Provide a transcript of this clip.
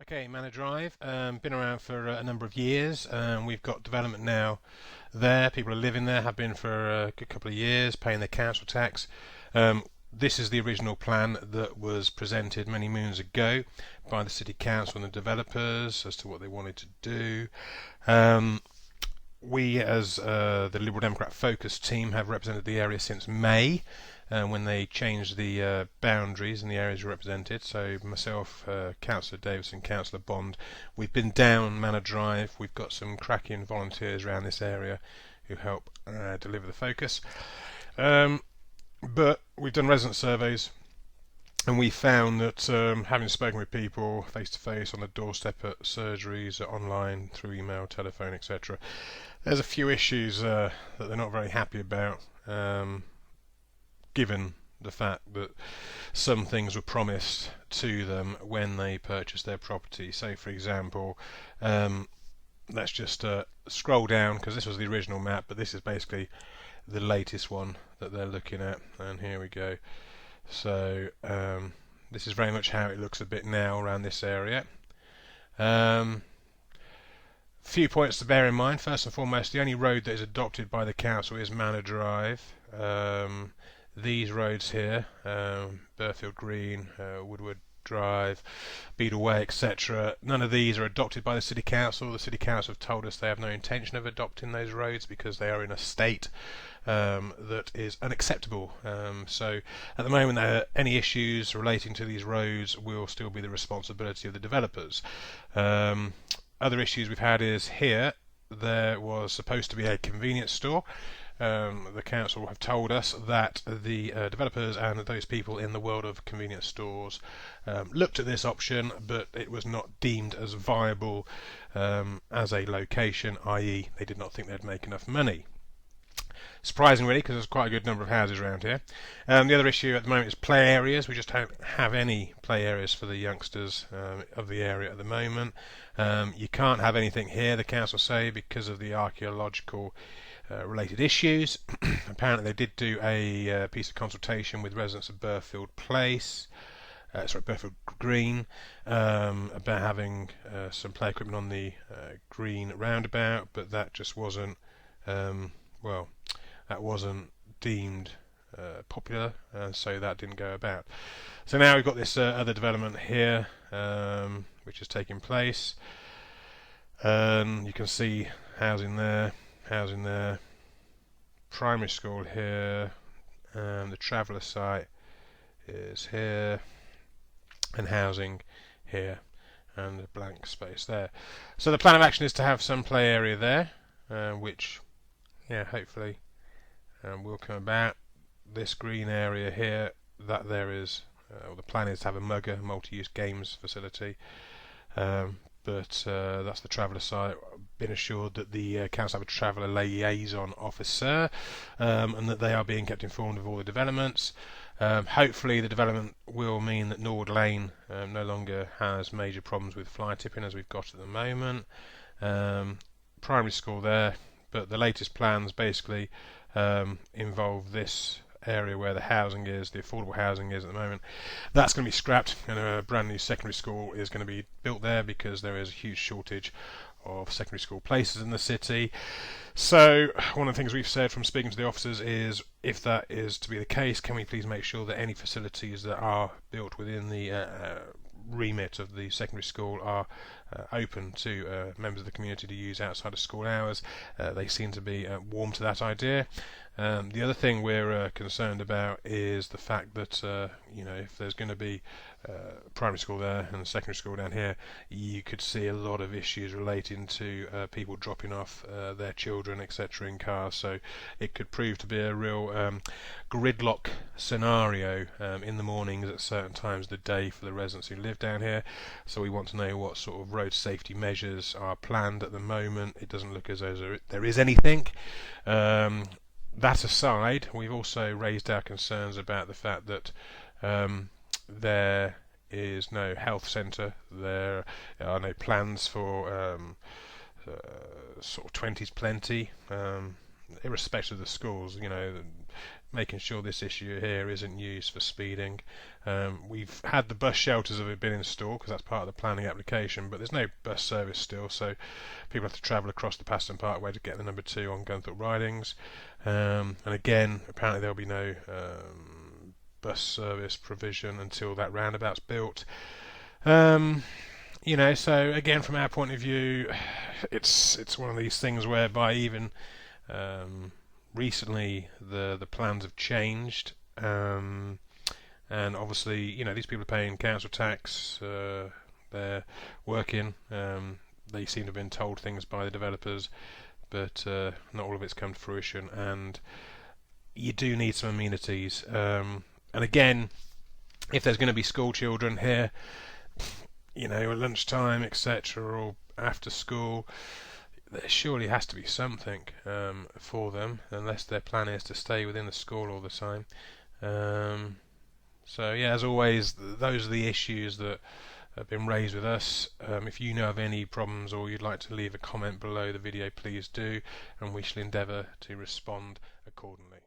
Okay, Manor Drive, been around for a number of years. We've got development now there. People are living there, have been for a good couple of years, paying their council tax. This is the original plan that was presented many moons ago by the City Council and the developers as to what they wanted to do. We, as the Liberal Democrat Focus team, have represented the area since May, when they changed the boundaries and the areas represented. So myself, Councillor Davison, Councillor Bond, we've been down Manor Drive. We've got some cracking volunteers around this area who help deliver the focus. But we've done resident surveys, and we found that, having spoken with people face to face, on the doorstep, at surgeries, online, through email, telephone, etc., there's a few issues that they're not very happy about, given the fact that some things were promised to them when they purchased their property. So, for example, let's just scroll down, because this was the original map, but this is basically the latest one that they're looking at, and here we go. So this is very much how it looks a bit now around this area. Few points to bear in mind. First and foremost, the only road that is adopted by the council is Manor Drive. These roads here, Burfield Green, Woodward Drive, Beadle Way, etc., none of these are adopted by the City Council. The City Council have told us they have no intention of adopting those roads because they are in a state that is unacceptable. So at the moment, any issues relating to these roads will still be the responsibility of the developers. Other issues we've had is here there was supposed to be a convenience store. The council have told us that the developers and those people in the world of convenience stores looked at this option, but it was not deemed as viable as a location, i.e. they did not think they'd make enough money. Surprising, really, because there's quite a good number of houses around here. The other issue at the moment is play areas. We just don't have any play areas for the youngsters of the area at the moment. You can't have anything here, the council say, because of the archaeological related issues. Apparently they did do a piece of consultation with residents of Burfield Green, about having some play equipment on the green roundabout, but that just wasn't that wasn't deemed popular, so that didn't go about. So now we've got this other development here, which is taking place. You can see housing there, primary school here, the traveller site is here, and housing here, and a blank space there. So the plan of action is to have some play area there, which, hopefully will come about. This green area here, that there is, the plan is to have a mugger, multi-use games facility, but that's the traveller site. Been assured that the council have a traveller liaison officer, and that they are being kept informed of all the developments. Hopefully the development will mean that Nord Lane no longer has major problems with fly tipping as we've got at the moment. Primary school there, but the latest plans basically involve this area where the housing is, the affordable housing is at the moment. That's going to be scrapped, and a brand new secondary school is going to be built there because there is a huge shortage of secondary school places in the city. So one of the things we've said from speaking to the officers is, if that is to be the case, can we please make sure that any facilities that are built within the remit of the secondary school are open to members of the community to use outside of school hours. They seem to be warm to that idea. The other thing we're concerned about is the fact that if there's going to be primary school there and secondary school down here, you could see a lot of issues relating to people dropping off their children, etc., in cars. So it could prove to be a real gridlock scenario in the mornings at certain times of the day for the residents who live down here. So we want to know what sort of road safety measures are planned at the moment. It doesn't look as though there is anything. That aside, we've also raised our concerns about the fact that there is no health centre. There are no plans for sort of 20's plenty. irrespective of the schools, making sure this issue here isn't used for speeding. We've had the bus shelters have been installed because that's part of the planning application, but there's no bus service still, so people have to travel across the Paston Parkway to get the number 2 on Gunthorpe Ridings. And again, apparently there'll be no bus service provision until that roundabout's built. So again, from our point of view, it's one of these things whereby even recently the plans have changed, and obviously these people are paying council tax, they're working, they seem to have been told things by the developers, but not all of it's come to fruition, and you do need some amenities. And again, if there's going to be school children here, at lunchtime, etc., or after school, there surely has to be something for them, unless their plan is to stay within the school all the time. So yeah, as always, those are the issues that have been raised with us. If you know of any problems or you'd like to leave a comment below the video, please do, and we shall endeavour to respond accordingly.